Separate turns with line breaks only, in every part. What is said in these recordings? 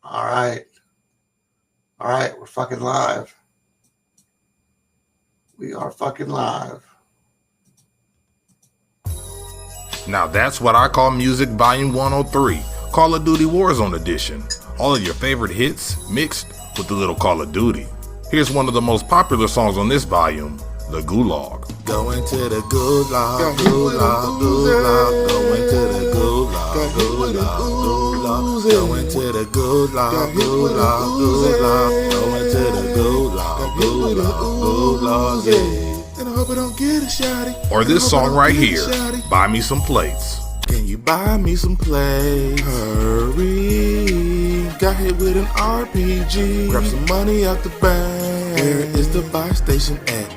All right. All right, we're fucking live. We are fucking live.
Now that's what I call Music Volume 103, Call of Duty Warzone Edition. All of your favorite hits mixed with a little Call of Duty. Here's one of the most popular songs on this volume, The Gulag.
Going to the gulag, gulag, gulag, going to the gulag, gulag, gulag, going to the gulag, gulag, gulag, going to the gulag, gulag, gulag, yeah. And I hope I don't get a shotty.
Or this song right here, Buy Me Some Plates.
Can you buy me some plates? Hurry. Got hit with an RPG. Grab some money out the bank. Where is the buy station at?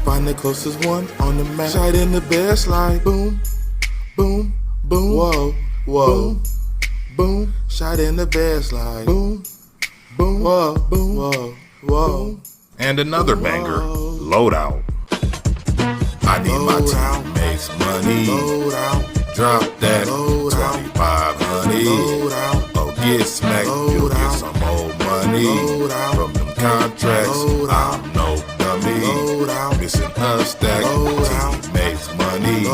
Find the closest one on the map. Shot in the best light. Boom, boom, boom. Whoa, whoa, boom, boom. Shot in the best light. Boom, boom, whoa, boom, whoa, whoa.
And another banger, Loadout.
I need my teammates money. Drop that 2500. Oh, get smacked, you'll get some more money. From them contracts, I'm no dummy. Missing a stack, teammates money.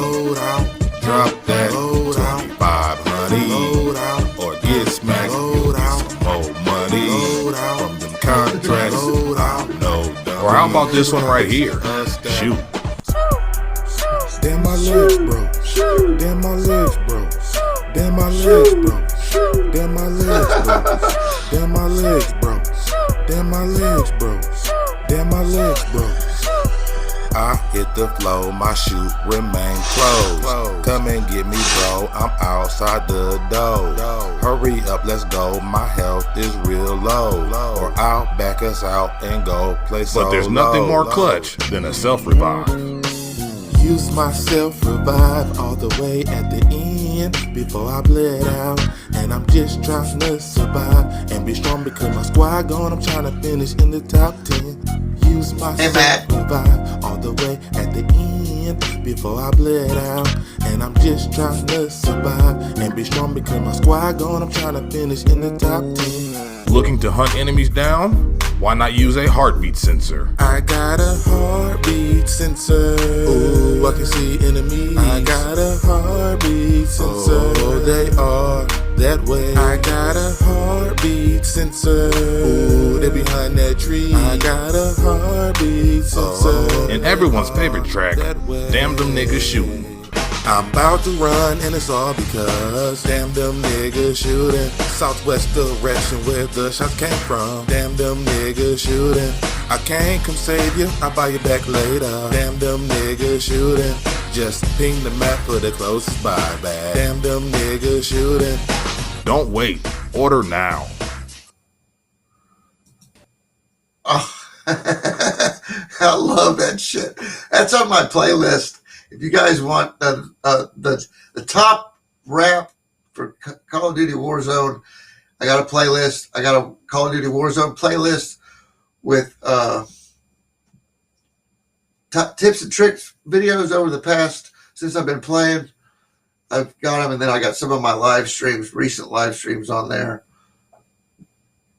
Drop that 2500. Or get smacked, you'll get some more money. From them contracts, I'm no dummy.
Or how about this one right here, Shoot.
Damn, my legs broke. Damn, my legs broke. Damn, my legs broke. Damn, my legs broke. Damn, my legs broke. Damn, my legs broke. Damn, my legs broke. I hit the flow, my shoe remain closed. Come and get me, bro, I'm outside the door. Hurry up, let's go, my health is real low. Or I'll back us out and go play solo.
But there's nothing more clutch than a self-revive.
Use myself, revive all the way at the end before I bled out. And I'm just trying to survive and be strong because my squad gone. I'm trying to finish in the top 10. Use myself, revive all the way at the end before I bled out. And I'm just trying to survive and be strong because my squad gone. I'm trying to finish in the top 10.
Looking to hunt enemies down? Why not use a heartbeat sensor?
I got a heartbeat sensor. Ooh, I can see enemies. I got a heartbeat sensor. Oh, they are that way. I got a heartbeat sensor. Ooh, they behind that tree. I got a heartbeat sensor.
And everyone's favorite track, Damn Them Niggas Shooting.
I'm about to run and it's all because damn them niggas shooting. Southwest direction where the shots came from. Damn them niggas shooting. I can't come save you, I'll buy you back later. Damn them niggas shooting. Just ping the map for the closest buyback. Damn them niggas shooting.
Don't wait, order now.
Oh, I love that shit. That's on my playlist. If you guys want the top rap for Call of Duty Warzone, I got a playlist. I got a Call of Duty Warzone playlist with tips and tricks videos over the past since I've been playing. I've got them, and then I got some of my live streams, recent live streams on there.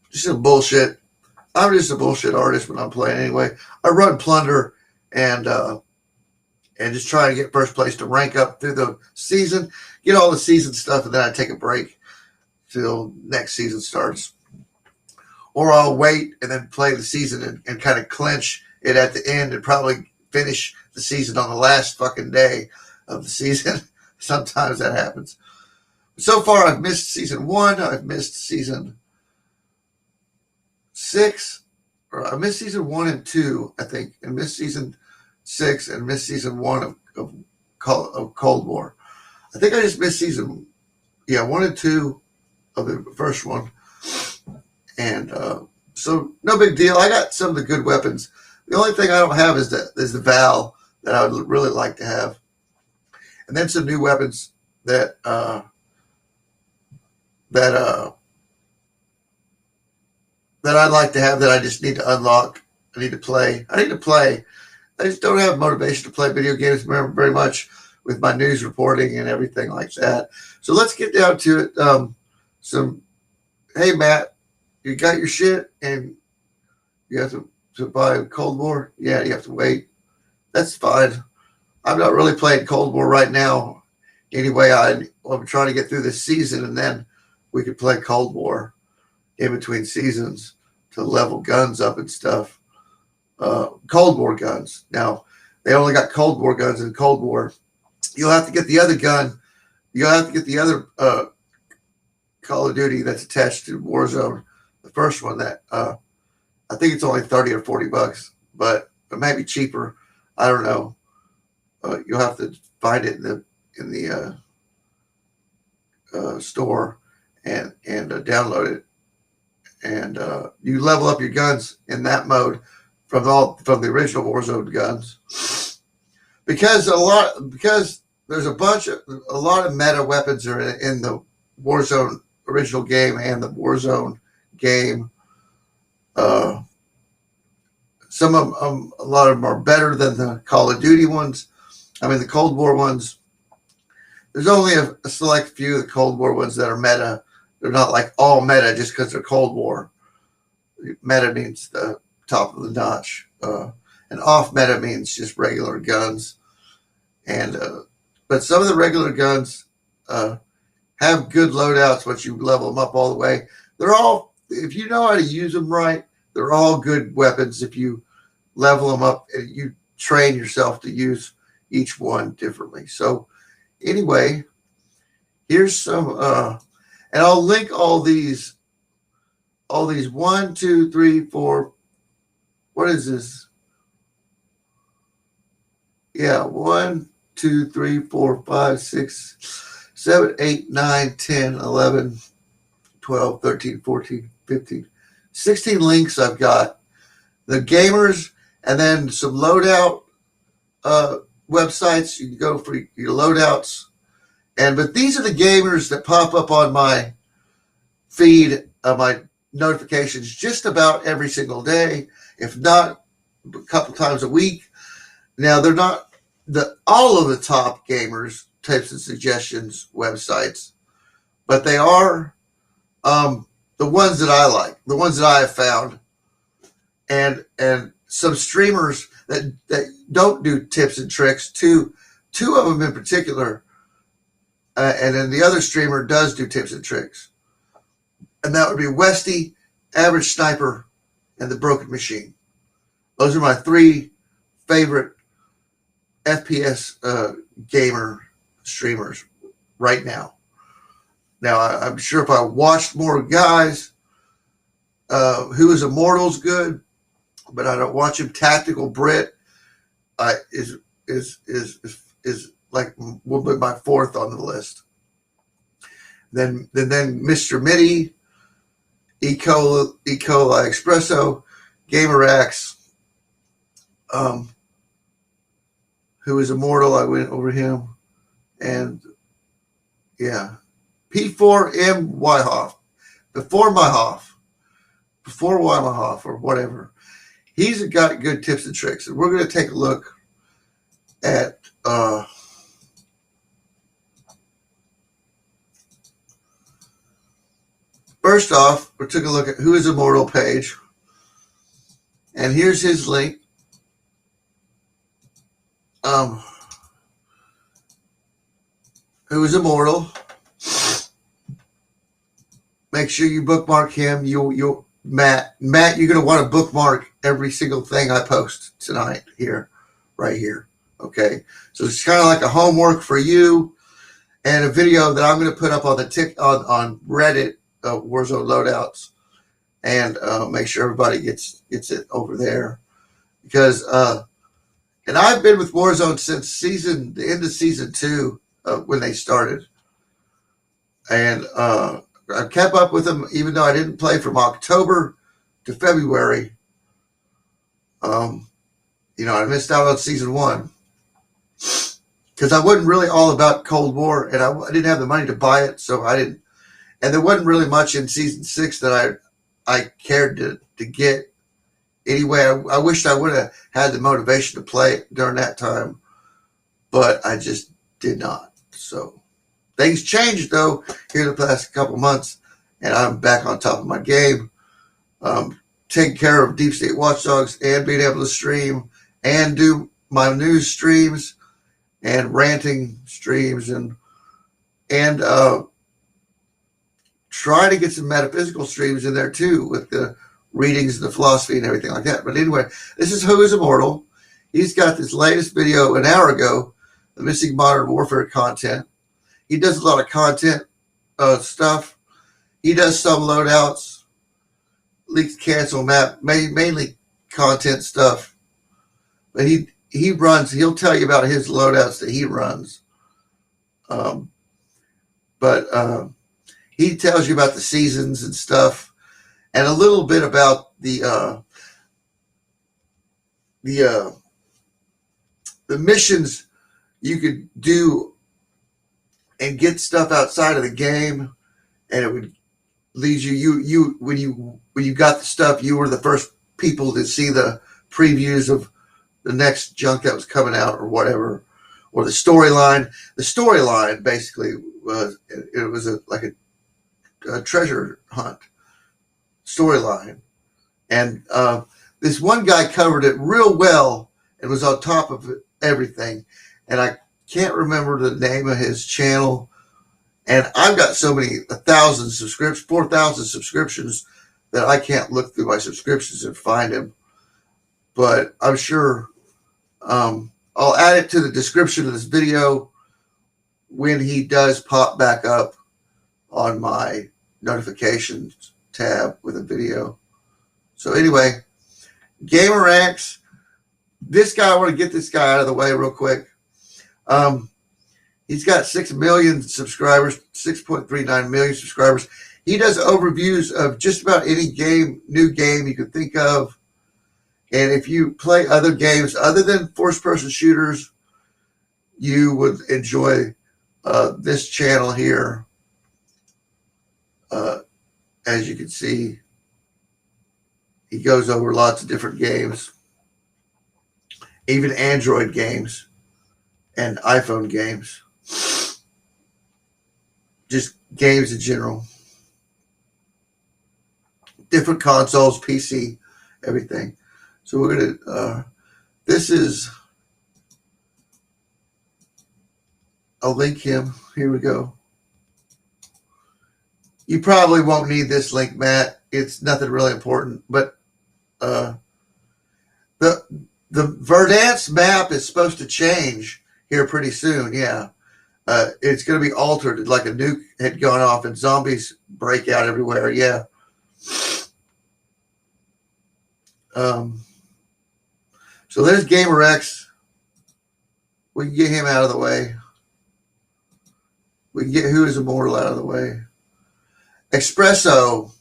Just some bullshit. I'm just a bullshit artist when I'm playing anyway. I run plunder and just try to get first place to rank up through the season, get all the season stuff, and then I take a break till next season starts. Or I'll wait and then play the season and kind of clinch it at the end and probably finish the season on the last fucking day of the season. Sometimes that happens. So far, I've missed season 1. I've missed season 6. Or I missed season 1 and 2, I think, and missed season 6 and missed season 1 of Cold War. I think I just missed season 1 and 2 of the first one. And so no big deal. I got some of the good weapons. The only thing I don't have is the Val that I would really like to have. And then some new weapons that I'd like to have that I just need to unlock. I need to play. I just don't have motivation to play video games very much with my news reporting and everything like that. So let's get down to it. Hey, Matt, you got your shit and you have to buy Cold War. Yeah, you have to wait. That's fine. I'm not really playing Cold War right now. Anyway, I'm trying to get through this season, and then we could play Cold War in between seasons to level guns up and stuff. Cold War guns. Now, they only got Cold War guns in Cold War. You'll have to get the other gun. You'll have to get the other Call of Duty that's attached to Warzone. The first one that I think it's only $30 or $40, but it may be cheaper. I don't know. You'll have to find it in the store and download it, and you level up your guns in that mode from the original Warzone guns, because there's a lot of meta weapons are in the Warzone original game and the Warzone game. Some of them, a lot of them are better than the Call of Duty ones. I mean, the Cold War ones. There's only a select few of the Cold War ones that are meta. They're not like all meta just because they're Cold War. Meta means the top of the notch. And off meta means just regular guns. And but some of the regular guns have good loadouts once you level them up all the way. They're all, if you know how to use them right, they're all good weapons if you level them up and you train yourself to use each one differently. So anyway, here's some, and I'll link all these 1, 2, 3, 4. What is this? Yeah, 1, 2, 3, 4, 5, 6, 7, 8, 9, 10, 11, 12, 13, 14, 15, 16 links I've got. The gamers, and then some loadout websites. You can go for your loadouts. But these are the gamers that pop up on my feed, my notifications just about every single day, if not a couple times a week. Now, they're not all of the top gamers, tips and suggestions websites, but they are the ones that I like, the ones that I have found, and some streamers that don't do tips and tricks. Two of them in particular, and then the other streamer does do tips and tricks, and that would be Westy, Average Sniper, and the Broken Machine. Those are my 3 favorite FPS gamer streamers right now. Now, I'm sure if I watched more guys, Who is Immortal's good, but I don't watch him. Tactical Brit is like will be my 4th on the list. Then Mr. Mitty, E. coli Espresso, Gamerax, Who is Immortal. I went over him, and yeah, P4M Wyhoff, before Wyhoff or whatever. He's got good tips and tricks, and we're going to take a look at first off, we took a look at Who is Immortal page, and here's his link. Who is Immortal? Make sure you bookmark him. Matt, you're going to want to bookmark every single thing I post tonight right here. Okay. So it's kind of like a homework for you, and a video that I'm going to put up on on Reddit, Warzone loadouts, and make sure everybody gets it over there, because and I've been with Warzone since the end of season 2 when they started, and I kept up with them even though I didn't play from October to February. I missed out on season 1 because I wasn't really all about Cold War, and I didn't have the money to buy it, so I didn't. And there wasn't really much in season 6 that I cared to get. Anyway, I wished I would have had the motivation to play it during that time, but I just did not. So things changed though here the past couple months, and I'm back on top of my game. taking care of Deep State Watchdogs and being able to stream and do my news streams and ranting streams and try to get some metaphysical streams in there too with the readings and the philosophy and everything like that. But anyway, this is Who is Immortal. He's got this latest video an hour ago, the Missing Modern Warfare content. He does a lot of content stuff. He does some loadouts, leaks, cancel map, mainly content stuff. But he runs, he'll tell you about his loadouts that he runs. But he tells you about the seasons and stuff, and a little bit about the missions you could do and get stuff outside of the game, and it would lead you when you got the stuff, you were the first people to see the previews of the next junk that was coming out or whatever, or the storyline. The storyline basically was like a treasure hunt storyline, and this one guy covered it real well and was on top of everything, and I can't remember the name of his channel, and I've got so many 4,000 subscriptions that I can't look through my subscriptions and find him, but I'm sure I'll add it to the description of this video when he does pop back up on my notifications tab with a video. So anyway, GamerX, this guy, I want to get this guy out of the way real quick. He's got 6 million subscribers, 6.39 million subscribers. He does overviews of just about any game, new game you could think of. And if you play other games other than first-person shooters, you would enjoy this channel here. As you can see, he goes over lots of different games, even Android games and iPhone games, just games in general, different consoles, PC, everything. So we're going to, this is, I'll link him. Here we go. You probably won't need this link, Matt. It's nothing really important, but the Verdansk map is supposed to change here pretty soon. Yeah, it's going to be altered, like a nuke had gone off and zombies break out everywhere. Yeah. So there's GamerX. We can get him out of the way. We can get Who is Immortal out of the way. Espresso,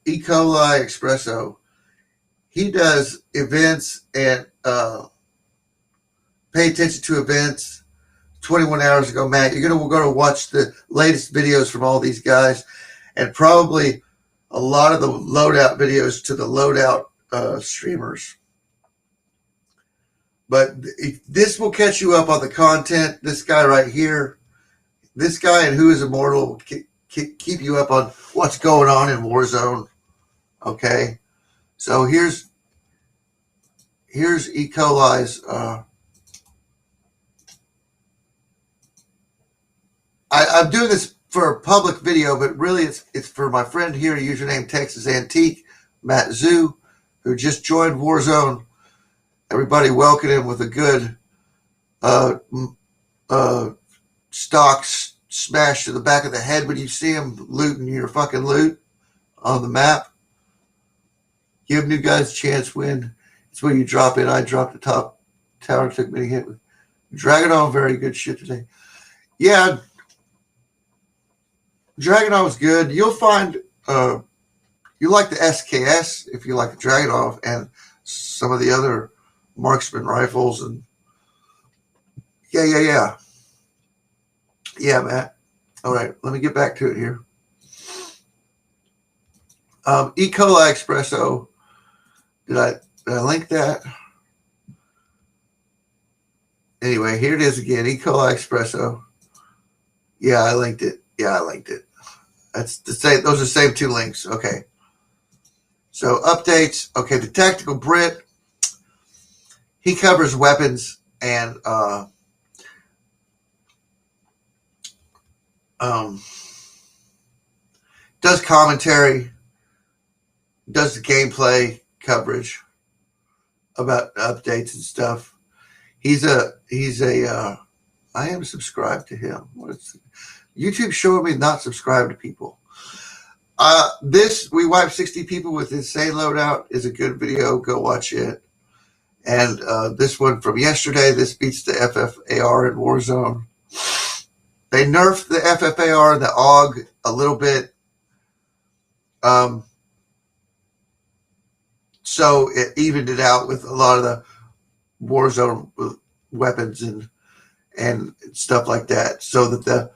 E. coli Espresso. He does events and pay attention to events. 21 hours ago, Matt, you're going to watch the latest videos from all these guys, and probably a lot of the loadout videos to the loadout streamers. But this will catch you up on the content. This guy right here, this guy and Who is Immortal keep you up on what's going on in Warzone. Okay, so here's E. coli's. I'm doing this for a public video, but really it's for my friend here, username Texas Antique, Matt Zoo, who just joined Warzone. Everybody welcome him with a good stock smash to the back of the head when you see him looting your fucking loot on the map. Give new guys a chance win. It's when you drop in. I dropped the top tower, took many hit with Dragon on. Very good shit today. Yeah, Dragon was good. You'll find you like the SKS if you like the Dragon and some of the other marksman rifles and yeah, Matt. All right, let me get back to it here. E. coli Espresso. Did I link that? Anyway, here it is again. E. coli Espresso. Yeah, I linked it. That's the same. Those are the same two links. Okay. So updates. Okay, the Tactical Brit. He covers weapons and does commentary, does the gameplay coverage about updates and stuff. He's a I am subscribed to him. YouTube showing me not subscribed to people. This We Wipe 60 People with Insane Loadout is a good video. Go watch it. And this one from yesterday, this beats the FFAR in Warzone. They nerfed the FFAR and the AUG a little bit. So it evened it out with a lot of the Warzone weapons and stuff like that, so that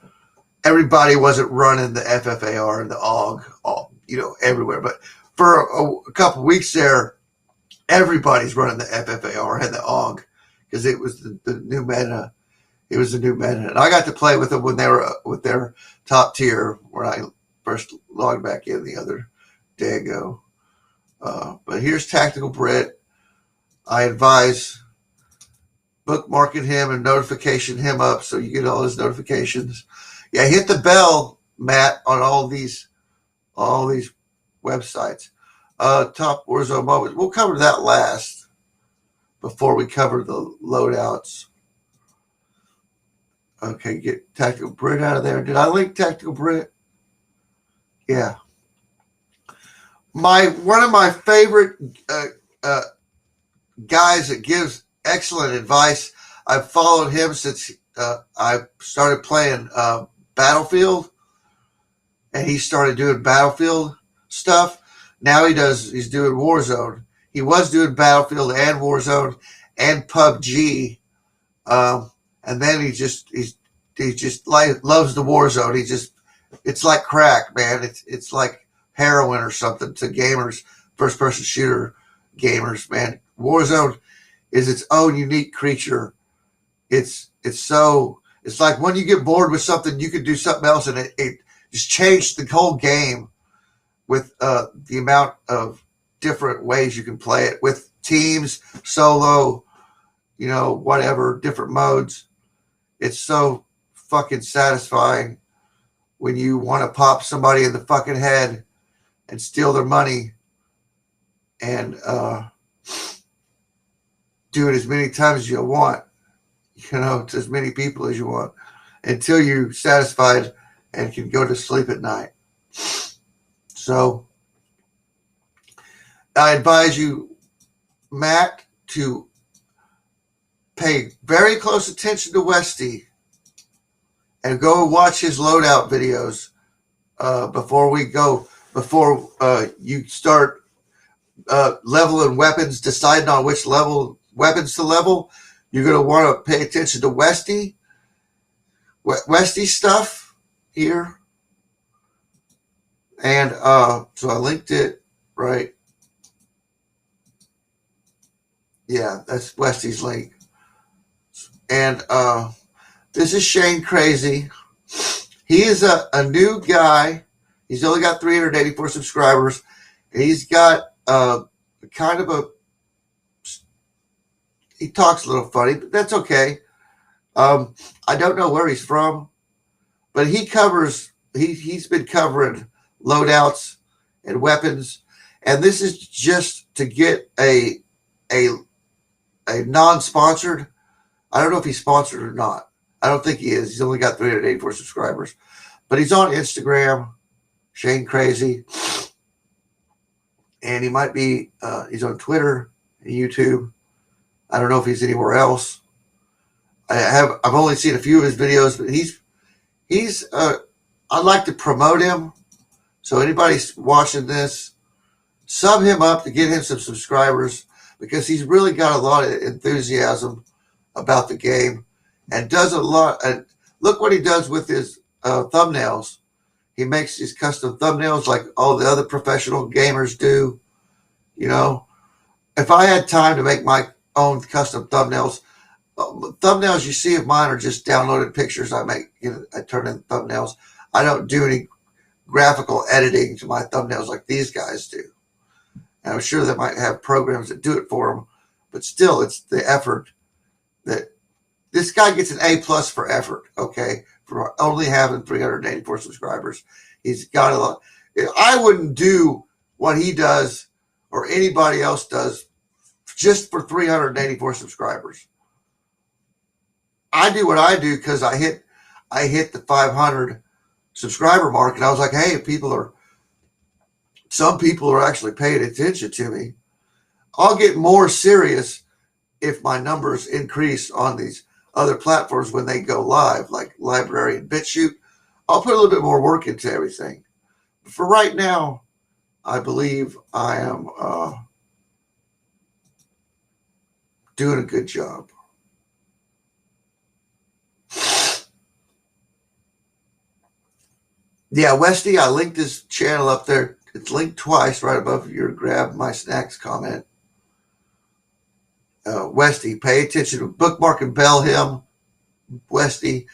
everybody wasn't running the FFAR and the AUG, everywhere. But for a couple weeks there, everybody's running the FFAR and the AUG because it was the new meta. It was the new meta, and I got to play with them when they were with their top tier when I first logged back in the other day ago. But here's Tactical Brit. I advise bookmarking him and notification him up so you get all his notifications. Yeah, hit the bell, Matt, on all these websites. Top Warzone moments. We'll cover that last before we cover the loadouts. Okay, get Tactical Brit out of there. Did I link Tactical Brit? Yeah. One of my favorite guys that gives excellent advice. I've followed him since I started playing Battlefield, and he started doing Battlefield stuff. Now he's doing Warzone. He was doing Battlefield and Warzone and PUBG, and then he just loves the Warzone. It's like crack, man. It's like heroin or something to gamers, first person shooter gamers, man. Warzone is its own unique creature. It's like when you get bored with something, you can do something else, and it just changed the whole game with the amount of different ways you can play it with teams, solo, whatever, different modes. It's so fucking satisfying when you want to pop somebody in the fucking head and steal their money and do it as many times as you want, to as many people as you want, until you're satisfied and can go to sleep at night. So I advise you, Matt, to pay very close attention to Westy and go watch his loadout videos before you start leveling weapons, deciding on which weapons to level. You're going to want to pay attention to Westy stuff here. And so I linked it, right? Yeah, that's Westy's link. And this is Shane Crazy. He is a new guy. He's only got 384 subscribers. He's got he talks a little funny, but that's okay. I don't know where he's from, but he's been covering loadouts and weapons, and this is just to get a non-sponsored. I don't know if he's sponsored or not. I don't think he is. He's only got 384 subscribers, but he's on Instagram, Shane Crazy, and he might be. He's on Twitter and YouTube. I don't know if he's anywhere else. I've only seen a few of his videos, but he's. I'd like to promote him. So anybody watching this, sub him up to get him some subscribers, because he's really got a lot of enthusiasm about the game and does a lot. And look what he does with his thumbnails. He makes his custom thumbnails like all the other professional gamers do. If I had time to make my own custom thumbnails you see of mine are just downloaded pictures I make. I turn in thumbnails. I don't do any graphical editing to my thumbnails like these guys do. And I'm sure they might have programs that do it for them, but still, it's the effort that this guy gets an A+ for effort. Okay, for only having 384 subscribers, he's got a lot. I wouldn't do what he does or anybody else does just for 384 subscribers. I do what I do because I hit the 500 subscriber mark, and I was like, hey, some people are actually paying attention to me. I'll get more serious if my numbers increase on these other platforms when they go live, like Lbry and Bitchute. I'll put a little bit more work into everything. But for right now, I believe I am doing a good job. Yeah, Westy, I linked his channel up there. It's linked twice right above your grab my snacks comment. Westy, pay attention to bookmark and bell him, Westy,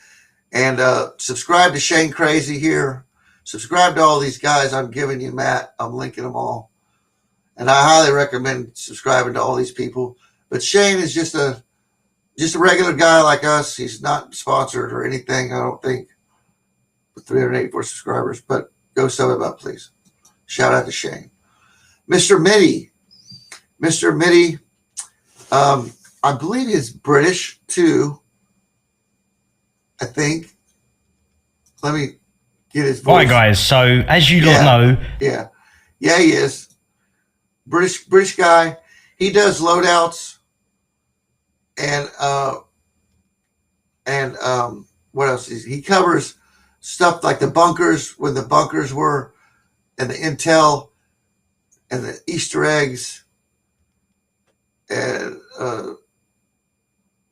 and subscribe to Shane Crazy here. Subscribe to all these guys I'm giving you, Matt. I'm linking them all. And I highly recommend subscribing to all these people. But Shane is just a regular guy like us. He's not sponsored or anything, I don't think, with 384 subscribers. But go sub him up, please. Shout out to Shane. Mr. Mitty. I believe he's British too. I think. Let me get his voice.
Right, guys. So as you lot know,
yeah, he is British guy. He does loadouts and what else? He covers stuff like the bunkers, when the bunkers were, and the intel and the Easter eggs, and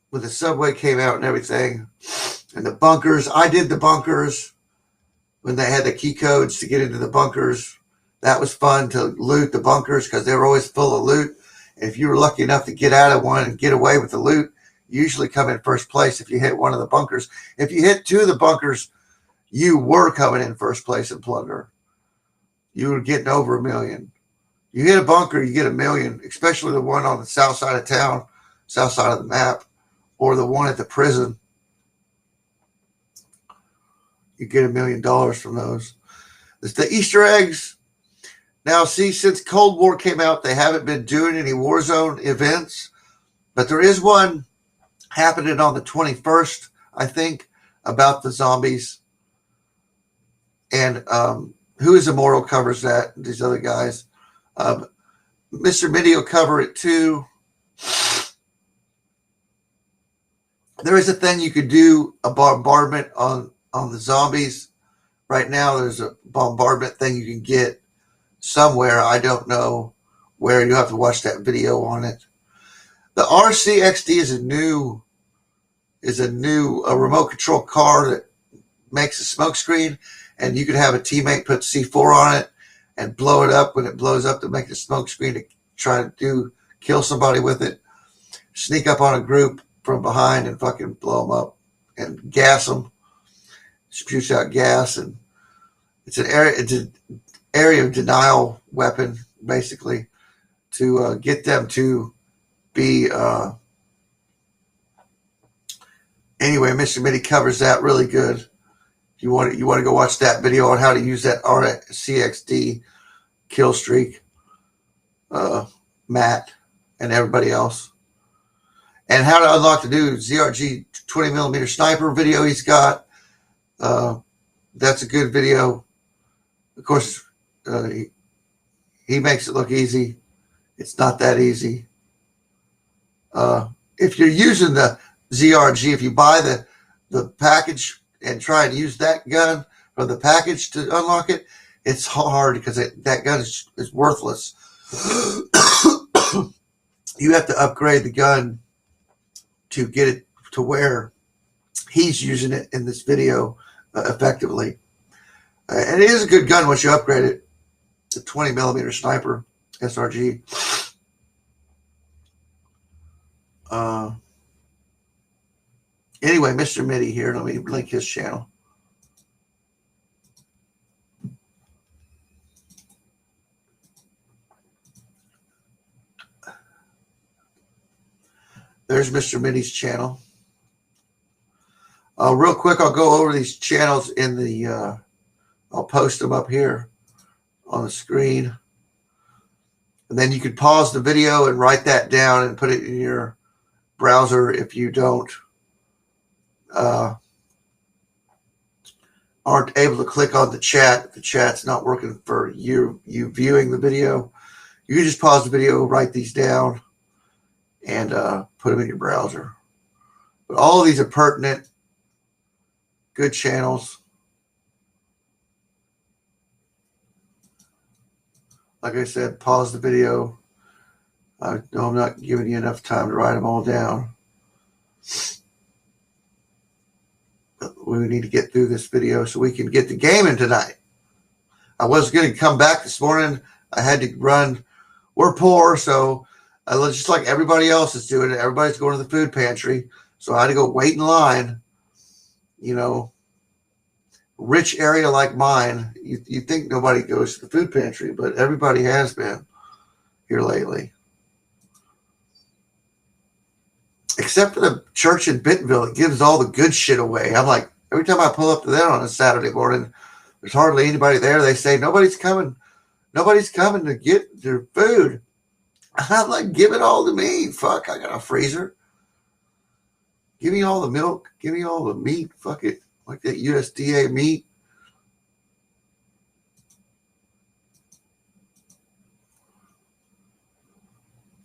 when the subway came out and everything, and the bunkers. I did the bunkers when they had the key codes to get into the bunkers. That was fun to loot the bunkers because they were always full of loot. And if you were lucky enough to get out of one and get away with the loot, you usually come in first place if you hit one of the bunkers. If you hit two of the bunkers, you were coming in first place in plunder. You were getting over $1 million. You hit a bunker, you get $1 million, especially the one on the south side of town, south side of the map, or the one at the prison. You get $1 million from those. It's the Easter eggs. Now, see, since Cold War came out, they haven't been doing any Warzone events, but there is one happening on the 21st, I think, about the zombies. And Who is Immortal covers that, these other guys. Mr. Mitty will cover it too. There is a thing you could do, a bombardment on the zombies. Right now, there's a bombardment thing you can get somewhere. I don't know where. You have to watch that video on it. The RCXD is a new remote control car that makes a smoke screen, and you could have a teammate put C4 on it and blow it up when it blows up to make a smoke screen to try to kill somebody with it. Sneak up on a group from behind and fucking blow them up and gas them. Shoots out gas, and it's an area of denial weapon, basically, to get them to be. Anyway, Mr. Mitty covers that really good. You want to go watch that video on how to use that RCXD kill streak, Matt and everybody else, and how to unlock the new ZRG 20mm sniper video he's got. That's a good video. Of course, he makes it look easy. It's not that easy. If you're using the ZRG, if you buy the package and try and use that gun from the package to unlock it, it's hard because that gun is worthless. You have to upgrade the gun to get it to where he's using it in this video effectively. And it is a good gun once you upgrade it. The 20mm sniper SRG. Anyway, Mr. Mitty here. Let me link his channel. There's Mr. Minnie's channel. Real quick, I'll go over these channels in the, I'll post them up here on the screen. And then you could pause the video and write that down and put it in your browser if you don't, aren't able to click on the chat. If the chat's not working for you viewing the video, you can just pause the video, write these down, and put them in your browser. But all of these are pertinent, good channels. Like I said, pause the video. I know I'm not giving you enough time to write them all down. But we need to get through this video so we can get the gaming tonight. I was going to come back this morning. I had to run. We're poor, so just like everybody else is doing it. Everybody's going to the food pantry. So I had to go wait in line. You know, rich area like mine, you think nobody goes to the food pantry, but everybody has been here lately. Except for the church in Bentonville, it gives all the good shit away. I'm like, every time I pull up to there on a Saturday morning, there's hardly anybody there. They say, nobody's coming. Nobody's coming to get their food. I'm like, give it all to me. Fuck, I got a freezer. Give me all the milk. Give me all the meat. Fuck it. Like that USDA meat.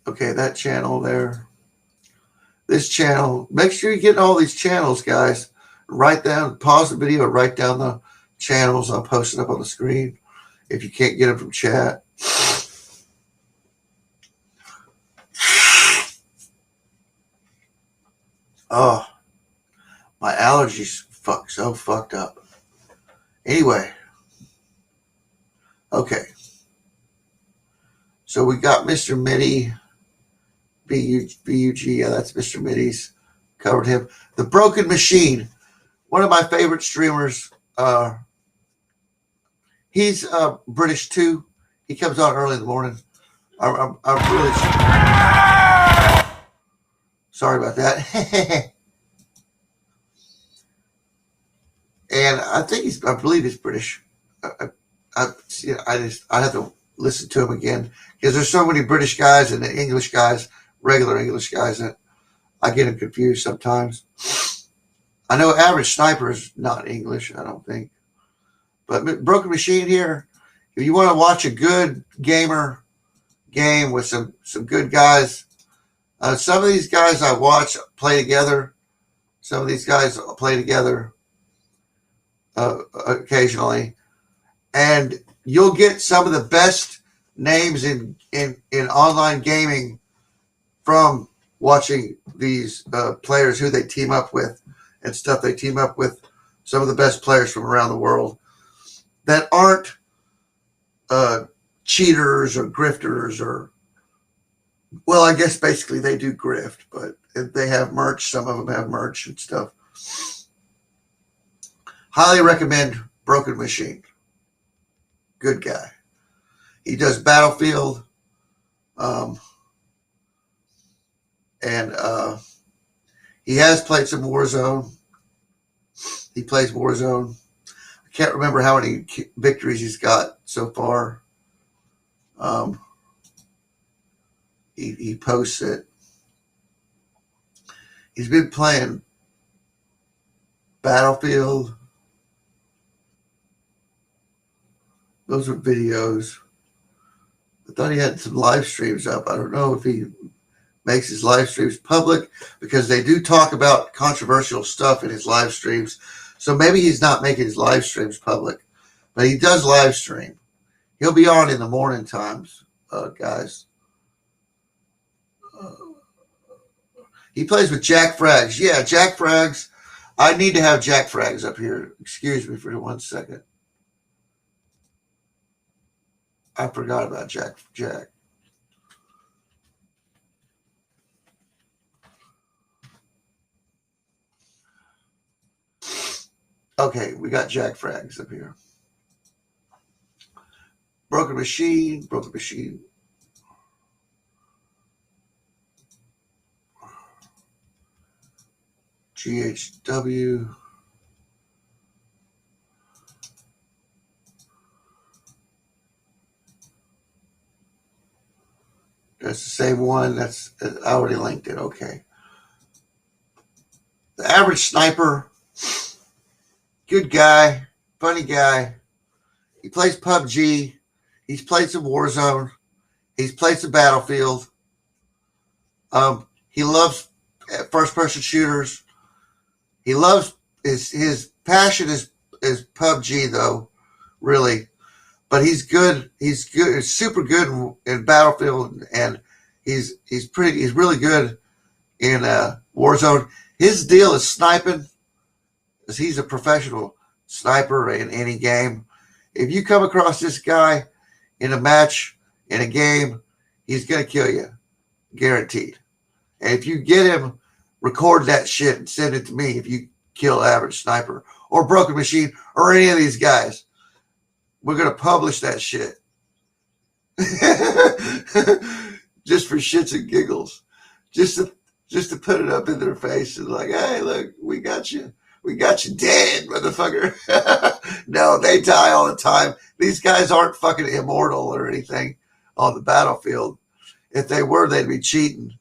Okay, that channel there. This channel. Make sure you get all these channels, guys. Write down, pause the video, and write down the channels. I'll post it up on the screen if you can't get them from chat. Oh, my allergies so fucked up. Anyway. Okay. So we got Mr. Mitty. B-U-G. Yeah, that's Mr. Mitty's. Covered him. The Broken Machine. One of my favorite streamers. He's British too. He comes on early in the morning. I'm really sorry about that. And I believe he's British. I have to listen to him again because there's so many British guys and English guys, regular English guys, that I get them confused sometimes. I know Average Sniper is not English, I don't think. But Broken Machine here, if you want to watch a good gamer game with some good guys, some of these guys I watch play together. Some of these guys play together occasionally. And you'll get some of the best names in online gaming from watching these players, who they team up with and stuff. They team up with some of the best players from around the world that aren't cheaters or grifters or, well, I guess basically they do grift, but they have merch. Some of them have merch and stuff. Highly recommend Broken Machine. Good guy. He does Battlefield. And he has played some Warzone. He plays Warzone. I can't remember how many victories he's got so far. He posts it. He's been playing Battlefield. Those are videos. I thought he had some live streams up. I don't know if he makes his live streams public, because they do talk about controversial stuff in his live streams. So maybe he's not making his live streams public, but he does live stream. He'll be on in the morning times, guys. He plays with Jack Frags. Yeah, Jack Frags. I need to have Jack Frags up here. Excuse me for 1 second. I forgot about Jack. Okay, we got Jack Frags up here. Broken Machine. GHW. That's the same one. That's I already linked it. Okay. The Average Sniper. Good guy. Funny guy. He plays PUBG. He's played some Warzone. He's played some Battlefield. He loves first-person shooters. He loves his passion is PUBG though, really. But he's good. He's good. He's super good in Battlefield, and he's really good in Warzone. His deal is sniping, because he's a professional sniper in any game. If you come across this guy in a match, in a game, he's gonna kill you, guaranteed. And if you get him, record that shit and send it to me. If you kill Average Sniper or Broken Machine or any of these guys, we're gonna publish that shit. Just for shits and giggles, just to put it up in their face and like, hey, look, we got you dead, motherfucker. No, they die all the time. These guys aren't fucking immortal or anything on the battlefield. If they were, they'd be cheating.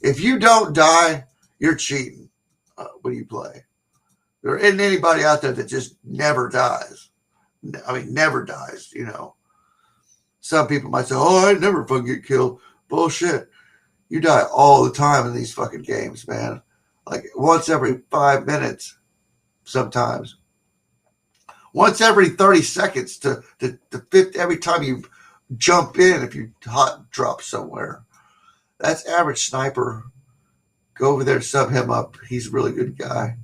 If you don't die, you're cheating when you play. There isn't anybody out there that just never dies. I mean, never dies, you know. Some people might say, oh, I never fucking get killed. Bullshit. You die all the time in these fucking games, man. Like once every 5 minutes, sometimes. Once every 30 seconds to 50, every time you jump in, if you hot drop somewhere. That's Average Sniper. Go over there, sub him up. He's a really good guy.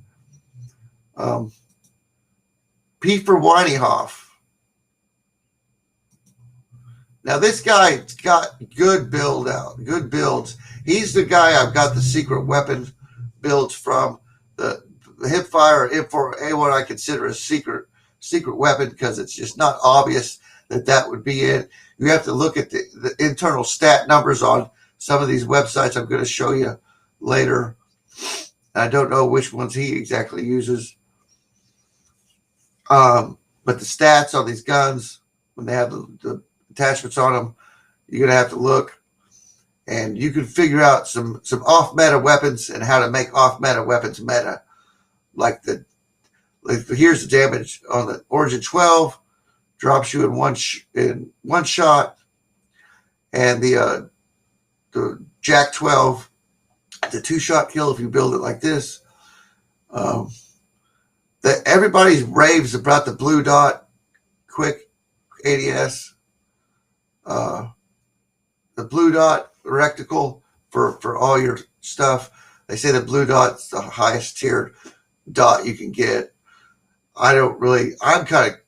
P for Weinehoff. Now this guy's got good builds. He's the guy I've got the secret weapon builds from. The hipfire M4A1 I consider a secret weapon because it's just not obvious that would be it. You have to look at the internal stat numbers on some of these websites I'm going to show you later. I don't know which ones he exactly uses. But the stats on these guns, when they have the attachments on them, you're going to have to look. And you can figure out some off-meta weapons and how to make off-meta weapons meta. Like here's the damage on the Origin 12. Drops you in one shot. And the Jack 12, the 2-shot kill if you build it like this. That everybody raves about the blue dot quick ADS. The blue dot reticle for all your stuff. They say the blue dot's the highest tiered dot you can get. I'm kind of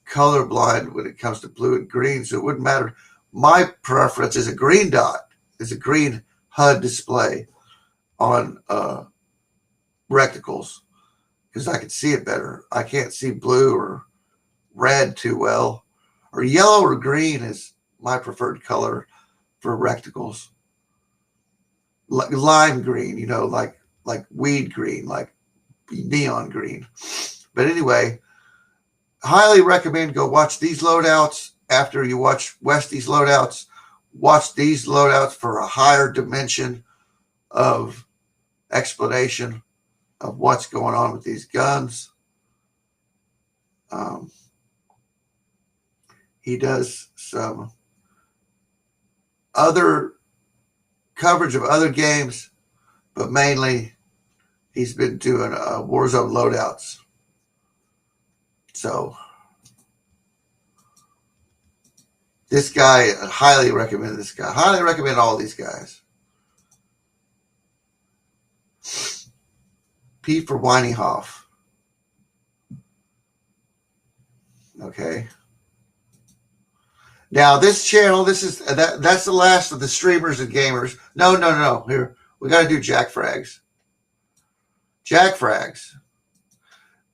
colorblind when it comes to blue and green, so it wouldn't matter. My preference is a green dot. It's a green HUD display on reticles because I can see it better. I can't see blue or red too well, or yellow or green is my preferred color for reticles. Lime green, you know, like weed green, like neon green. But anyway, highly recommend go watch these loadouts after you watch Westy's loadouts. Watch these loadouts for a higher dimension of explanation of what's going on with these guns. He does some other coverage of other games, but mainly he's been doing Warzone loadouts. So this guy, I highly recommend this guy. Highly recommend all these guys. P for Weinehoff. Okay. Now this channel, that's the last of the streamers and gamers. No. Here, we got to do Jack Frags. Jack Frags.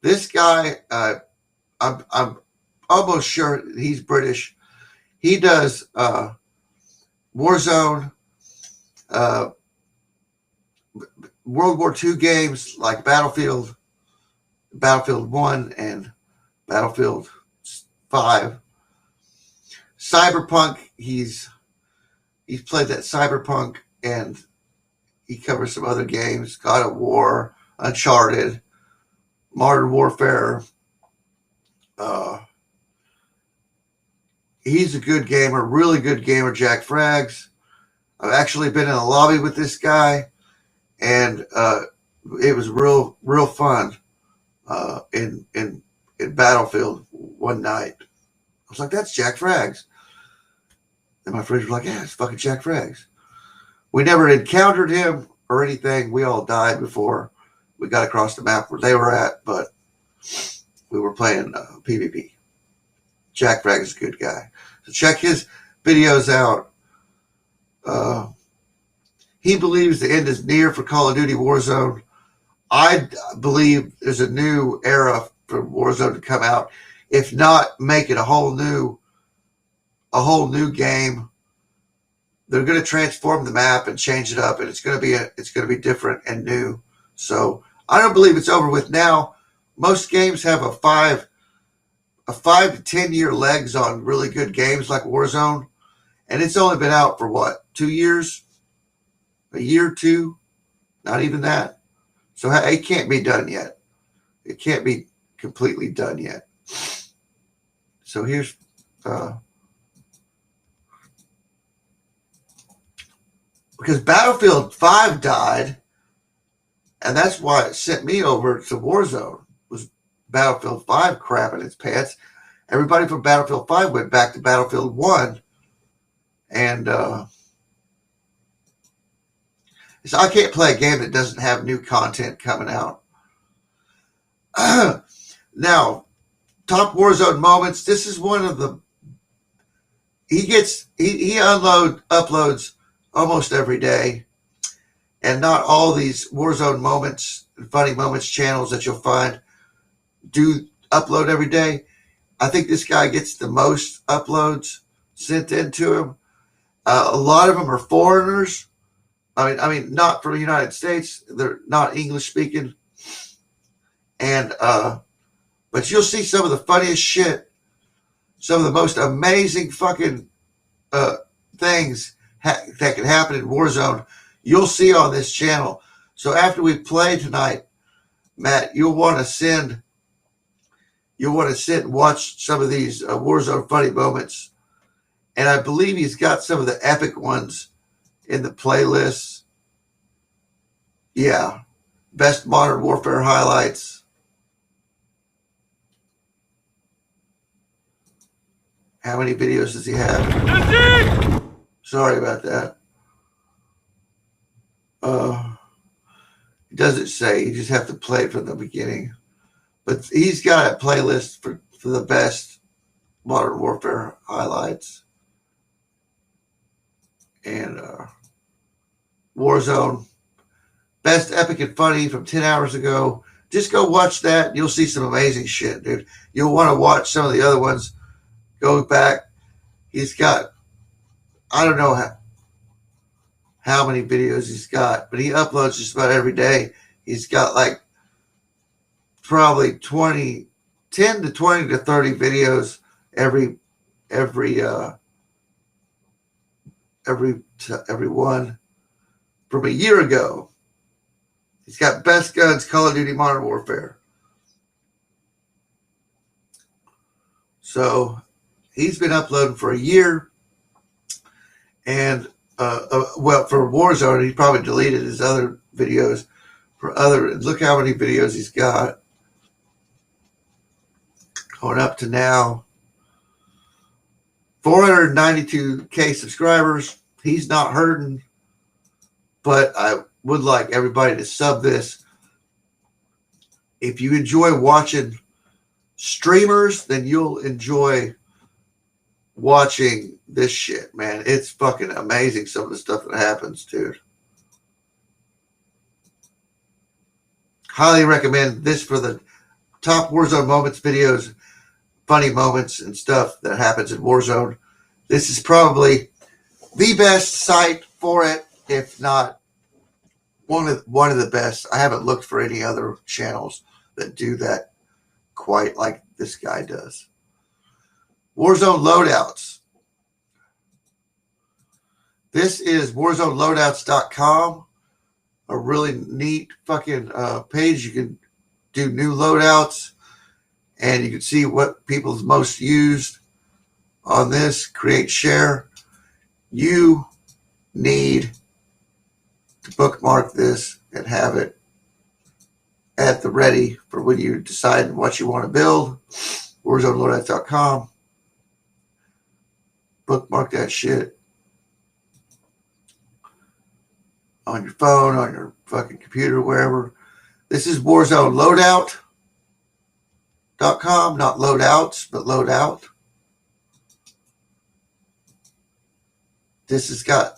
This guy, I'm almost sure he's British. He does Warzone, World War II games like Battlefield 1 and Battlefield 5. Cyberpunk, he's played that Cyberpunk, and he covers some other games, God of War, Uncharted, Modern Warfare. He's a good gamer, really good gamer, Jack Frags. I've actually been in a lobby with this guy, and it was real fun in Battlefield one night. I was like, that's Jack Frags. And my friends were like, yeah, it's fucking Jack Frags. We never encountered him or anything. We all died before we got across the map where they were at, but we were playing PvP. Jack Frags is a good guy. So check his videos out. He believes the end is near for Call of Duty Warzone. I believe there's a new era for Warzone to come out. If not, make it a whole new game. They're going to transform the map and change it up, and it's going to be different and new. So I don't believe it's over with now. Most games have a 5 to 10 year legs on really good games like Warzone, and it's only been out for what, 2 years, a year or two, not even that. So it can't be done yet. It can't be completely done yet. So here's because Battlefield 5 died, and that's why it sent me over to Warzone, was Battlefield 5 crapping its pants. Everybody from Battlefield 5 went back to Battlefield 1, and so I can't play a game that doesn't have new content coming out. Now, top Warzone moments. This is one of the. He uploads almost every day, and not all these Warzone moments and funny moments channels that you'll find do upload every day. I think this guy gets the most uploads sent into him. A lot of them are foreigners. I mean, not from the United States. They're not English speaking. And, but you'll see some of the funniest shit, some of the most amazing fucking, things that can happen in Warzone. You'll see on this channel. So after we play tonight, Matt, you'll want to sit and watch some of these Warzone funny moments. And I believe he's got some of the epic ones in the playlists. Yeah. Best Modern Warfare highlights. How many videos does he have? Sorry about that. It doesn't say. You just have to play it from the beginning. But he's got a playlist for the best Modern Warfare highlights. And Warzone, best epic and funny from 10 hours ago. Just go watch that. You'll see some amazing shit, dude. You'll want to watch some of the other ones. Go back. He's got, I don't know how many videos he's got, but he uploads just about every day. He's got like probably 10 to 20 to 30 videos every one from a year ago. He's got best guns, Call of Duty Modern Warfare. So he's been uploading for a year. And, well, for Warzone, he probably deleted his other videos. Look how many videos he's got. Going up to now 492K subscribers. He's not hurting, but I would like everybody to sub this. If you enjoy watching streamers, then you'll enjoy watching this shit, man. It's fucking amazing, some of the stuff that happens, dude. Highly recommend this for the top Warzone moments videos, funny moments and stuff that happens in Warzone. This is probably the best site for it, if not one of the best. I haven't looked for any other channels that do that quite like this guy does. Warzone Loadouts. This is warzoneloadouts.com. A really neat fucking page. You can do new loadouts, and you can see what people's most used on this. Create, share. You need to bookmark this and have it at the ready for when you decide what you want to build. warzoneloadouts.com. Bookmark that shit on your phone, on your fucking computer, wherever. This is warzoneloadout.com, not loadouts, but loadout. This has got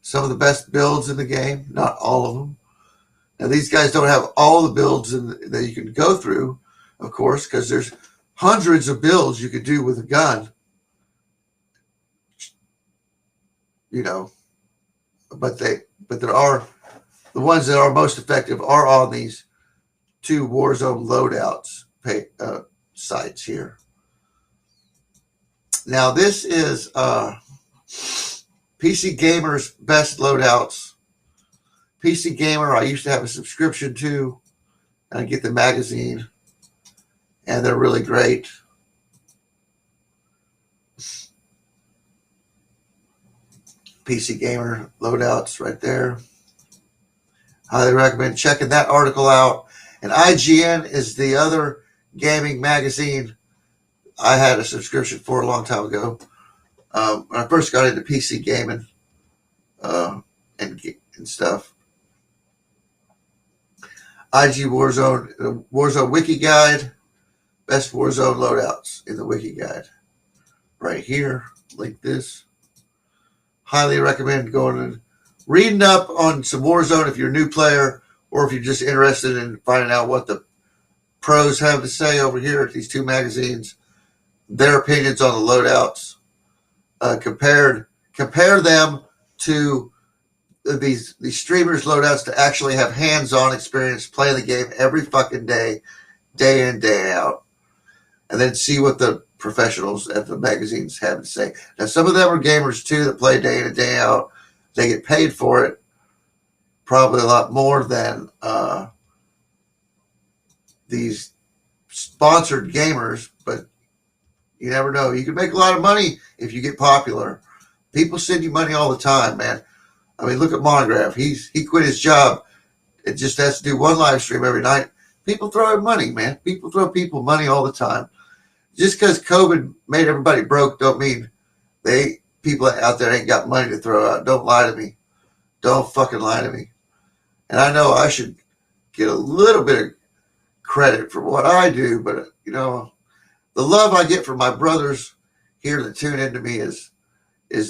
some of the best builds in the game, not all of them. Now, these guys don't have all the builds that you can go through, of course, because there's hundreds of builds you could do with a gun. You know, but there are the ones that are most effective are on these two Warzone loadouts sites here. Now, this is PC Gamer's best loadouts. PC Gamer, I used to have a subscription to, and I get the magazine, and they're really great. PC Gamer loadouts right there. Highly recommend checking that article out. And IGN is the other gaming magazine I had a subscription for a long time ago. When I first got into PC gaming and stuff. IG Warzone Wiki Guide. Best Warzone loadouts in the Wiki Guide. Right here. Link this. Highly recommend going and reading up on some Warzone if you're a new player, or if you're just interested in finding out what the pros have to say over here at these two magazines, their opinions on the loadouts. Compare them to these streamers' loadouts to actually have hands-on experience playing the game every fucking day in, day out, and then see what the professionals at the magazines have to say. Now, some of them are gamers too that play day in and day out. They get paid for it, probably a lot more than these sponsored gamers, but you never know. You can make a lot of money if you get popular. People send you money all the time, man. I mean, look at Monograph. He quit his job. It just has to do one live stream every night. People throw him money, man. People throw people money all the time. Just because COVID made everybody broke don't mean people out there ain't got money to throw out. Don't lie to me. Don't fucking lie to me. And I know I should get a little bit of credit for what I do, but, you know, the love I get from my brothers here that tune into me is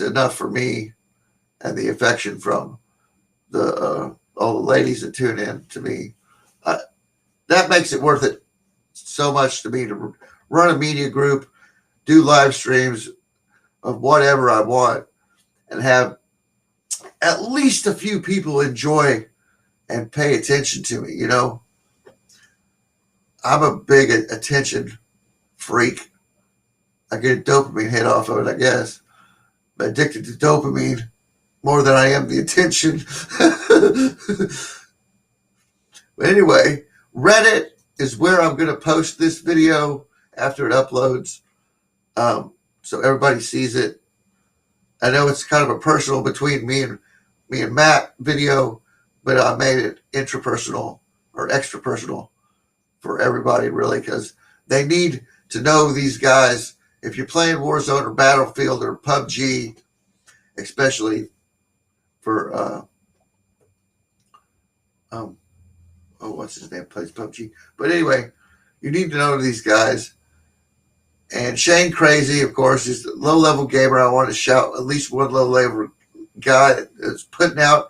enough for me, and the affection from all the ladies that tune in to me. That makes it worth it so much to me to run a media group, do live streams of whatever I want, and have at least a few people enjoy and pay attention to me. You know, I'm a big attention freak. I get a dopamine hit off of it, I guess. I'm addicted to dopamine more than I am the attention. But anyway, Reddit is where I'm going to post this video after it uploads, so everybody sees it. I know it's kind of a personal between me and Matt video, but I made it intrapersonal or extra personal for everybody, really, because they need to know these guys. If you're playing Warzone or Battlefield or PUBG, especially for what's his name plays PUBG. But anyway, you need to know these guys. And Shane Crazy, of course, is a low-level gamer. I want to shout at least one low-level guy that's putting out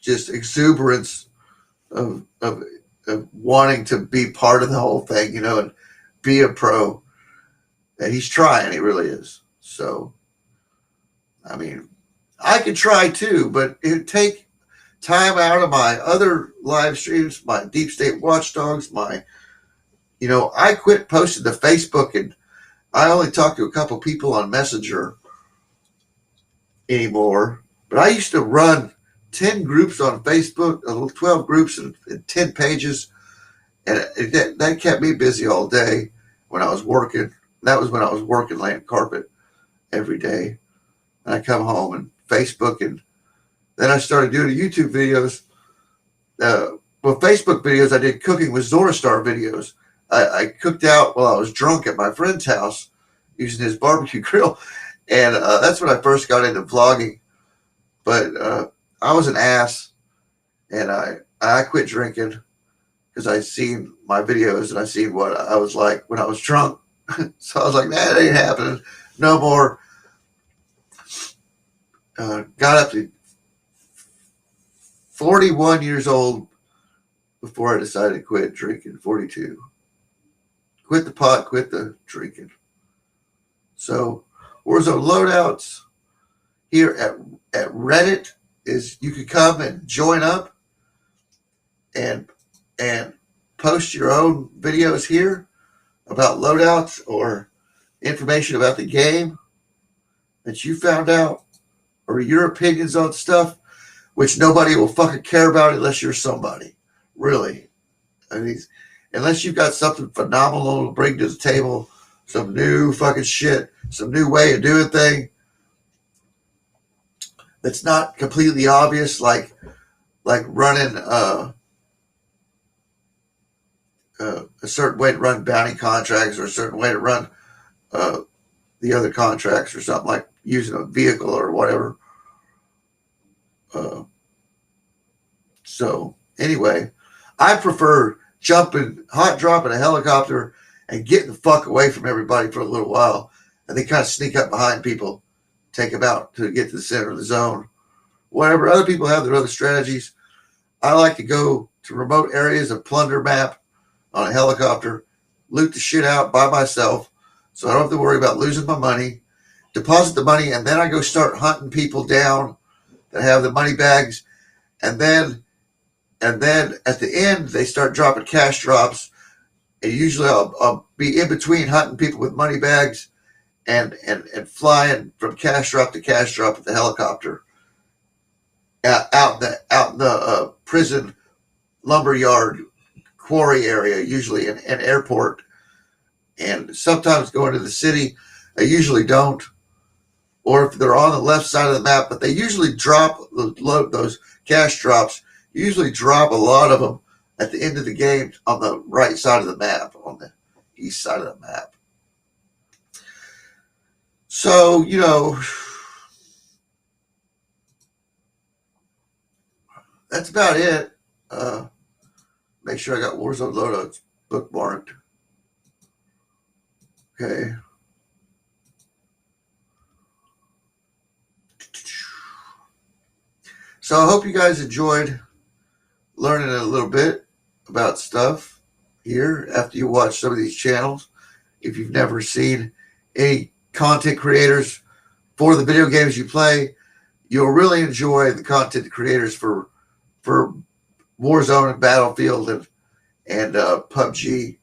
just exuberance of wanting to be part of the whole thing, you know, and be a pro. And he's trying. He really is. So, I mean, I could try too, but it'd take time out of my other live streams, my Deep State Watchdogs, I quit posting to Facebook, and I only talk to a couple people on Messenger anymore. But I used to run 10 groups on Facebook, 12 groups and 10 pages. And that kept me busy all day when I was working. That was when I was working laying carpet every day. And I come home and Facebook, and then I started doing YouTube videos. Facebook videos, I did cooking with Zoristar videos. I cooked out while I was drunk at my friend's house using his barbecue grill. And that's when I first got into vlogging. But I was an ass, and I quit drinking because I seen my videos and I seen what I was like when I was drunk. So I was like, nah, it ain't happening no more. Got up to 41 years old before I decided to quit drinking. 42. Quit the pot, quit the drinking. So Warzone loadouts here at Reddit is you could come and join up and post your own videos here about loadouts or information about the game that you found out, or your opinions on stuff, which nobody will fucking care about unless you're somebody. Really. I mean, unless you've got something phenomenal to bring to the table, some new fucking shit, some new way of doing thing that's not completely obvious, like running a certain way to run bounty contracts, or a certain way to run the other contracts, or something like using a vehicle or whatever. So anyway, I prefer hot dropping a helicopter and getting the fuck away from everybody for a little while, and they kind of sneak up behind people, take them out to get to the center of the zone. Whatever, other people have their other strategies. I like to go to remote areas of plunder map on a helicopter, loot the shit out by myself, so I don't have to worry about losing my money, deposit the money, and then I go start hunting people down that have the money bags, and then at the end they start dropping cash drops, and usually I'll be in between hunting people with money bags and flying from cash drop to cash drop with the helicopter out in the prison lumberyard quarry area, usually an airport, and sometimes going to the city. I usually don't, or if they're on the left side of the map, but they usually drop those cash drops. Usually drop a lot of them at the end of the game on the right side of the map, on the east side of the map. So, that's about it. Make sure I got Warzone loadouts bookmarked. Okay. So I hope you guys enjoyed learning a little bit about stuff here after you watch some of these channels. If you've never seen any content creators for the video games you play, you'll really enjoy the content creators for Warzone and Battlefield and PUBG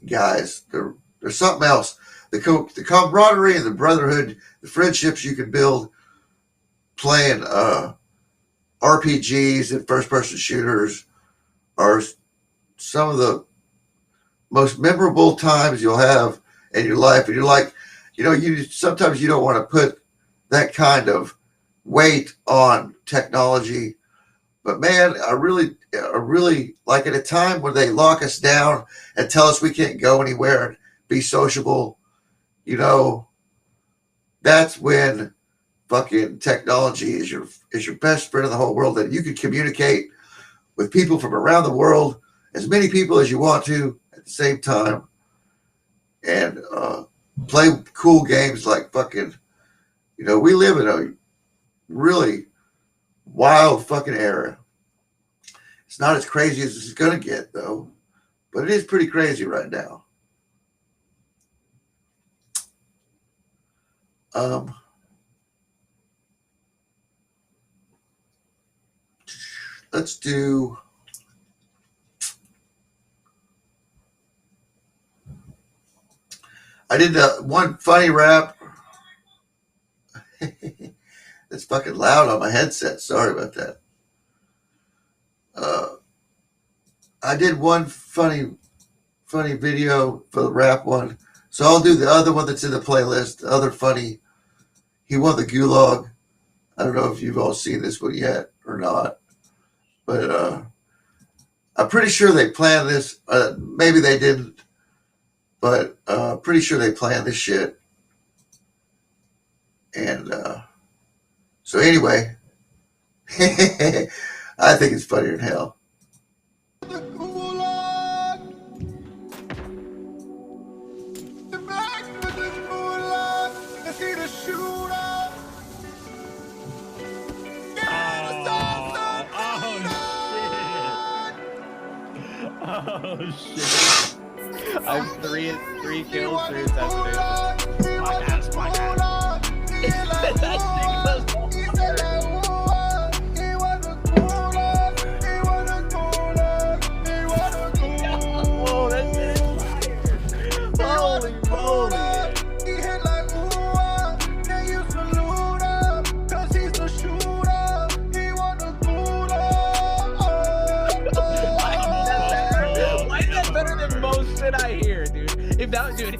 guys. They're something else. The camaraderie and the brotherhood, the friendships you can build playing RPGs and first-person shooters are some of the most memorable times you'll have in your life. And you're like, sometimes you don't want to put that kind of weight on technology. But man, I really like, at a time when they lock us down and tell us we can't go anywhere and be sociable, that's when fucking technology is your best friend in the whole world, that you can communicate with people from around the world, as many people as you want to at the same time, and play cool games like fucking, we live in a really wild fucking era. It's not as crazy as it's going to get, though, but it is pretty crazy right now. let's do. I did one funny rap. It's fucking loud on my headset. Sorry about that. I did one funny video for the rap one. So I'll do the other one that's in the playlist. The other funny. He won the gulag. I don't know if you've all seen this one yet or not. But I'm pretty sure they planned this. Maybe they didn't. But pretty sure they planned this shit. And so anyway, I think it's funnier than hell.
Oh shit. I have three kills, 3 assassinations. My God. That thing was whoa, that shit is fire. Holy moly. Why is that better than most shit I hear, dude? If that, dude,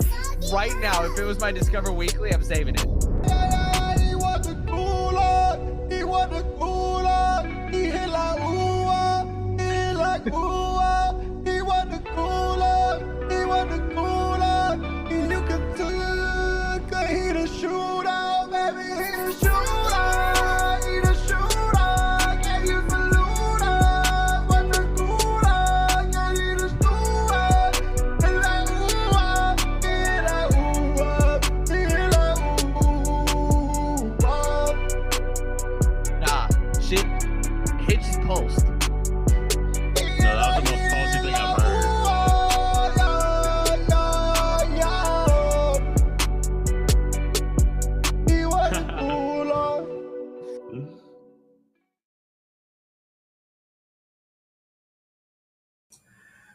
right now, if it was my Discover Weekly, I'm saving it. Shit hits his post.
No, that was the most pulsy thing I've heard.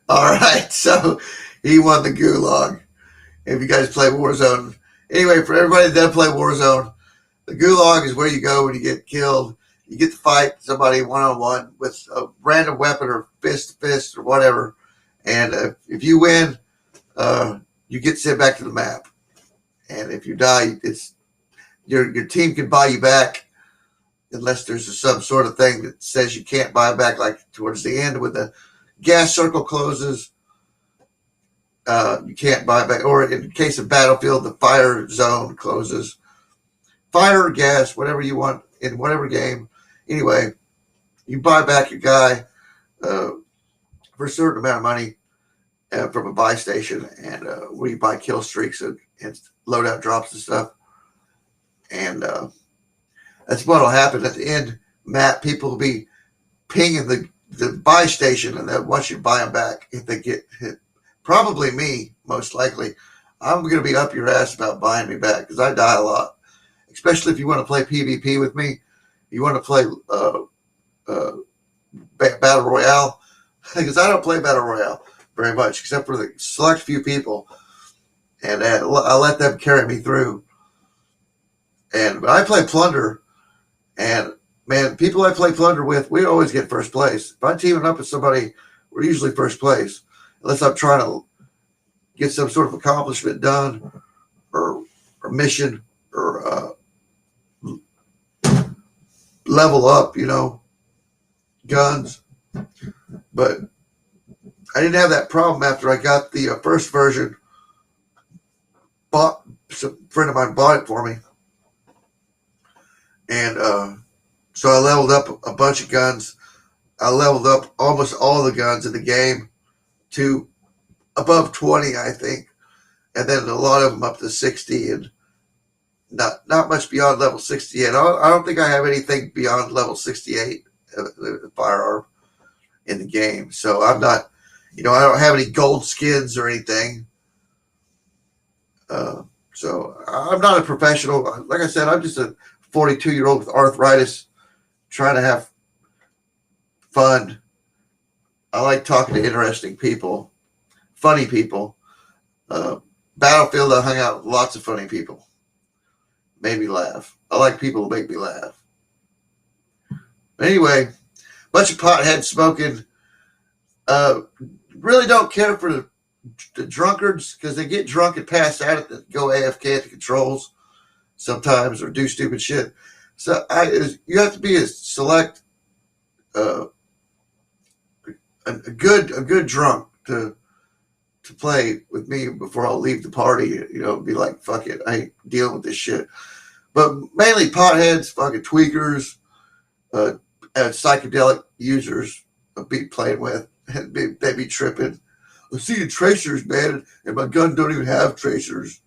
All right, so he won the gulag. If you guys play Warzone, anyway, for everybody that doesn't play Warzone, the gulag is where you go when you get killed. You get to fight somebody one-on-one with a random weapon or fist to fist or whatever. And if you win, you get sent back to the map. And if you die, it's your team can buy you back unless there's some sort of thing that says you can't buy back, like towards the end when the gas circle closes. You can't buy back. Or in case of Battlefield, the fire zone closes. Fire or gas, whatever you want in whatever game. Anyway, you buy back your guy for a certain amount of money from a buy station, and where you buy kill streaks and loadout drops and stuff. And that's what will happen at the end. Matt, people will be pinging the buy station, and then once you buy them back, if they get hit, probably me, most likely, I'm going to be up your ass about buying me back because I die a lot. Especially if you want to play PvP with me, you want to play Battle Royale, because I don't play Battle Royale very much, except for the select few people, and I let them carry me through. And I play Plunder, and man, people I play Plunder with, we always get first place. If I'm teaming up with somebody, we're usually first place, unless I'm trying to get some sort of accomplishment done, or mission, or level up, guns. But I didn't have that problem after I got the first version. Some friend of mine bought it for me, and so I leveled up a bunch of guns. I leveled up almost all the guns in the game to above 20, I think, and then a lot of them up to 60, and not much beyond level 68. I don't think I have anything beyond level 68 firearm in the game. So I'm not, I don't have any gold skins or anything. So I'm not a professional. Like I said, I'm just a 42-year-old with arthritis trying to have fun. I like talking to interesting people, funny people. Battlefield, I hung out with lots of funny people. Made me laugh. I like people who make me laugh. But anyway, bunch of potheads smoking. Really don't care for the drunkards because they get drunk and pass out and go AFK at the controls sometimes or do stupid shit. So you have to be a select, a good drunk to play with me before I'll leave the party. Be like, fuck it, I ain't dealing with this shit. But mainly potheads, fucking tweakers, and psychedelic users I'll be playing with. And they be tripping. I'm seeing tracers, man, and my gun don't even have tracers.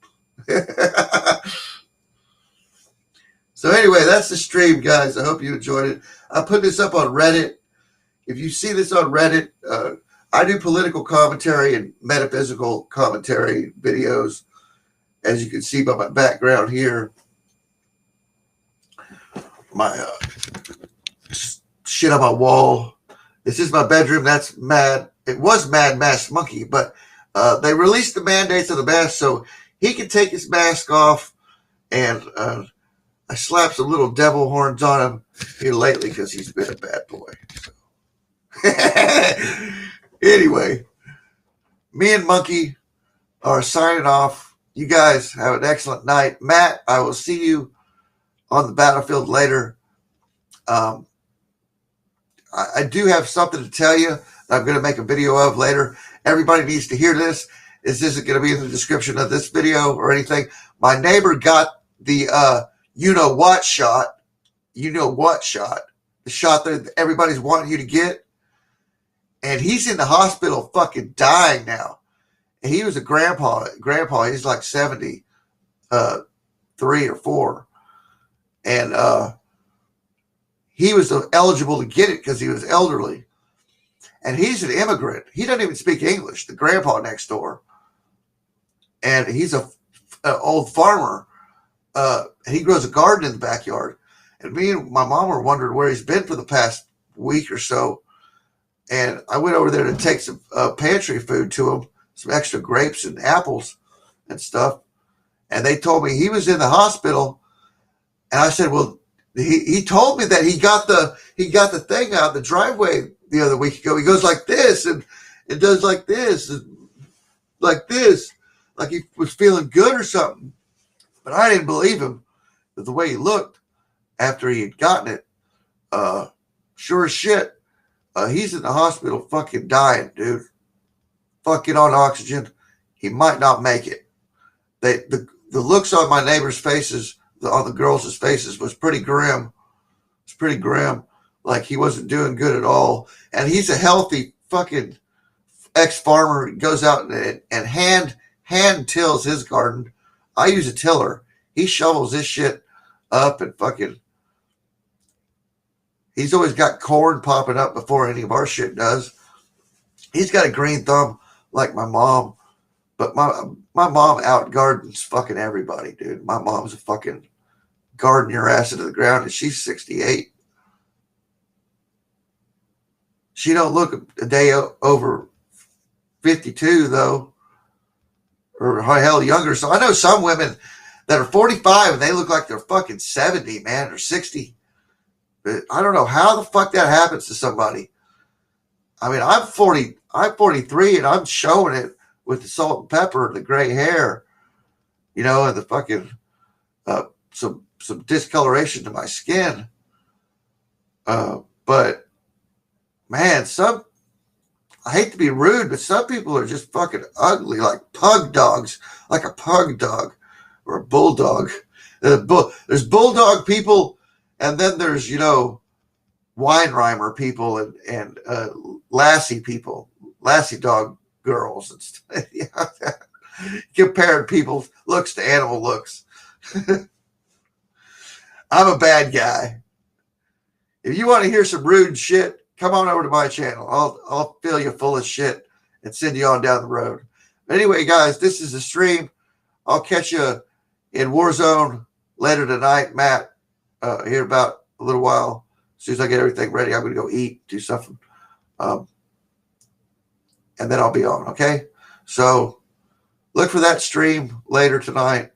So anyway, that's the stream, guys. I hope you enjoyed it. I put this up on Reddit. If you see this on Reddit, I do political commentary and metaphysical commentary videos, as you can see by my background here. My shit on my wall. This is my bedroom. That's Mad. It was Mad Masked Monkey, but they released the mandates of the mask so he can take his mask off, and I slapped some little devil horns on him here lately because he's been a bad boy. So. Anyway, me and Monkey are signing off. You guys have an excellent night. Matt, I will see you on the battlefield later. I do have something to tell you that I'm going to make a video of later. Everybody needs to hear this. This isn't going to be in the description of this video or anything. My neighbor got the you-know-what shot. You-know-what shot. The shot that everybody's wanting you to get. And he's in the hospital fucking dying now. And he was a grandpa. He's like 73 or 4. And he was eligible to get it because he was elderly. And he's an immigrant. He doesn't even speak English, the grandpa next door. And he's an old farmer. He grows a garden in the backyard. And me and my mom were wondering where he's been for the past week or so. And I went over there to take some pantry food to him, some extra grapes and apples and stuff. And they told me he was in the hospital. And I said, well, he told me that he got the thing out the driveway the other week ago. He goes like this and it does like this and like this, like he was feeling good or something. But I didn't believe him with the way he looked after he had gotten it. Sure as shit. He's in the hospital fucking dying, dude. Fucking on oxygen. He might not make it. The looks on my neighbors' faces, on the girls' faces, was pretty grim. It's pretty grim. Like he wasn't doing good at all. And he's a healthy fucking ex-farmer. He goes out and hand tills his garden. I use a tiller. He shovels this shit up and fucking... He's always got corn popping up before any of our shit does. He's got a green thumb like my mom. But my mom out gardens fucking everybody, dude. My mom's a fucking garden your ass into the ground, and she's 68. She don't look a day over 52, though. Or hell younger. So I know some women that are 45 and they look like they're fucking 70, man, or 60. I don't know how the fuck that happens to somebody. I mean, I'm 43 and I'm showing it with the salt and pepper, the gray hair, and the fucking some discoloration to my skin. But man, I hate to be rude, but some people are just fucking ugly, like pug dogs, like a pug dog or a bulldog. There's bulldog people. And then there's, Weinreimer people and lassie people, lassie dog girls. And stuff. Comparing people's looks to animal looks. I'm a bad guy. If you want to hear some rude shit, come on over to my channel. I'll fill you full of shit and send you on down the road. But anyway, guys, this is the stream. I'll catch you in Warzone later tonight, Matt. Here about a little while. soon as I get everything ready, I'm going to go eat, do something. And then I'll be on, okay? So look for that stream later tonight.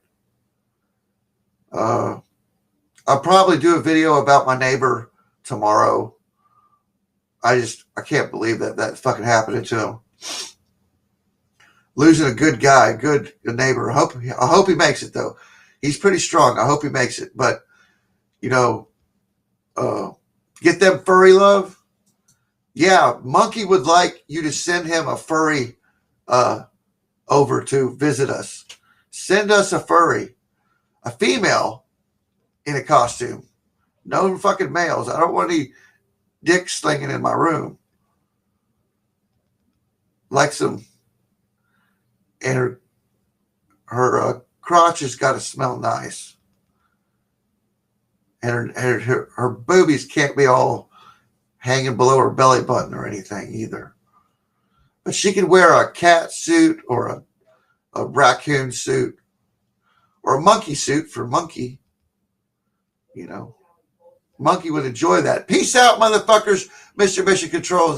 I'll probably do a video about my neighbor tomorrow. I can't believe that fucking happened to him. Losing a good guy, good neighbor. I hope he makes it though. He's pretty strong. I hope he makes it. But get them furry love. Yeah, Monkey would like you to send him a furry over to visit us. Send us a furry, a female in a costume. No fucking males. I don't want any dick slinging in my room. Like some, and her crotch has got to smell nice. And her boobies can't be all hanging below her belly button or anything either. But she can wear a cat suit or a raccoon suit or a monkey suit for Monkey. Monkey would enjoy that. Peace out, motherfuckers. Mr. Mission Controls.